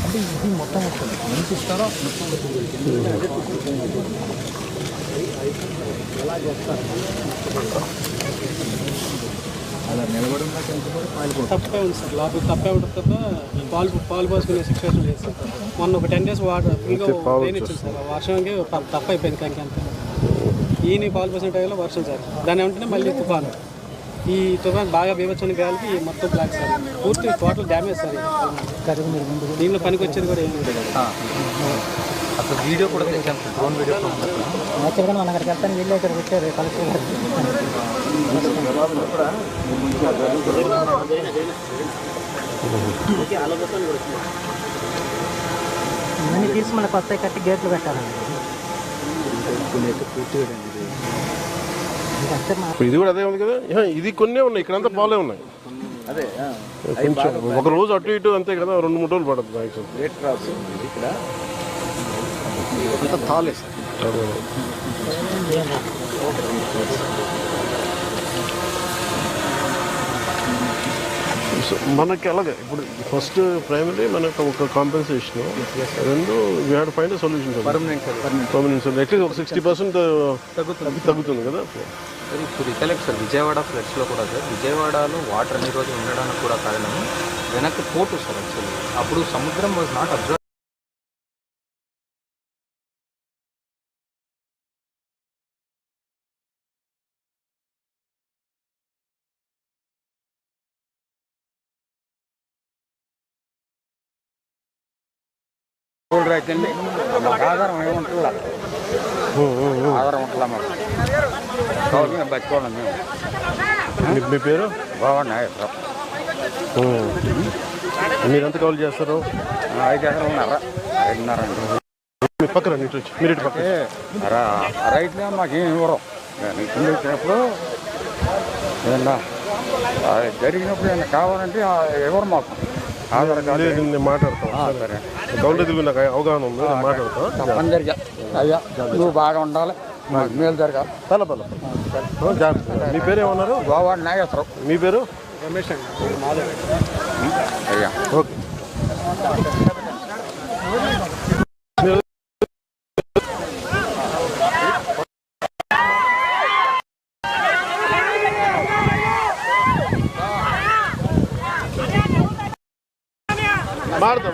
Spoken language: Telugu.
అంటే ఇది మొత్తం వస్తుంది ఎంత ఇస్తారో ఎలా చేస్తారు అలా నిలబడి తప్పే ఉంది సార్ లోపల తప్పే ఉంటుంది తప్ప పాలు పోసుకునే సిచ్యువేషన్ లేదు సార్. మొన్న ఒక 10 days వాటర్ ఫుల్గా రెయిన్ ఇచ్చింది సార్. వర్షంకి తప్ప అయిపోయింది కంకంతా. ఈయన పాలు పోసిన టైంలో వర్షం సార్. దాని వెంటనే మళ్ళీ తుఫాను. ఈ తుఫాన్ బాగా బీభత్సమైన గాలికి మొత్తం బ్లాక్ సార్. పూర్తి టోటల్ డ్యామేజ్ సార్. దీనిలో పనికి వచ్చేది కూడా ఏమి లేదు. అసలు వీడియో కూడా తెచ్చాను, డ్రోన్ వీడియో చెప్పండి. మన అక్కడికి వెళ్తాను వీళ్ళు ఇక్కడికి వచ్చారు కలెక్టర్ గారు. ఇవన్నీ తీసి మన కొత్త కట్టి గేట్లు పెట్టాలండి. ఇది కూడా అదే ఉంది కదా. ఇది కొన్నే ఉన్నాయి, ఇక్కడంతా పాలే ఉన్నాయి. అదే కొంచెం ఒక రోజు అటు ఇటు అంతే కదా, 2-3 రోజులు పడుతుంది మ్యాక్సిమం. రేట్ క్రాస్ ఇక్కడ అంతా తాలే సార్. మనకి అలాగే ఇప్పుడు ఫస్ట్ ప్రైమరీ మనకు ఒక కాంపెన్సేషన్, రెండు we had find solution. Permanent solution at least ఒక 60% తగ్గుతుంది కదా. ఇప్పుడు రికలెక్ట్ సార్, విజయవాడ ఫ్లడ్స్లో కూడా సార్, విజయవాడలో వాటర్ అన్ని రోజులు ఉండడానికి కూడా కారణం వెనక్కి పోటు సార్. యాక్చువల్లీ అప్పుడు సముద్రం వాజ్ నాట్ అబ్జర్వ్. రైతండి మాకు ఆధారం ఏముంటుందా, ఆధారం ఉంటుందా మాకు బతుకోవాలి మేము. మీ పేరు? బాగున్నాయి. మీరు ఎంత కాల్ చేస్తారు? 5 ఎకరాలు ఉన్నారా? 5.5 అండి. మీ పక్కన నీటి వచ్చి మీరు ఇటు పక్క రైతులే మాకేం ఇవ్వరు. కింద వచ్చినప్పుడు ఏదన్నా జరిగినప్పుడు ఏమన్నా కావాలంటే ఎవరు మాకు ఆధార్ కార్డు. నేను మాట్లాడతాను. సరే, గౌండెది నాకు అవగాహన ఉంది, మాట్లాడతాను. తప్పనిసరిగా అయ్యా నువ్వు బాగా ఉండాలి, మాకు మేలు జరగాలి. జాగ్రత్త. మీ పేరు ఏమన్నారు? గోవాడు నాగేశ్వరం. మీ పేరు? రమేష్ అండి. అయ్యా ఓకే. ಮಾಡ್ತಾ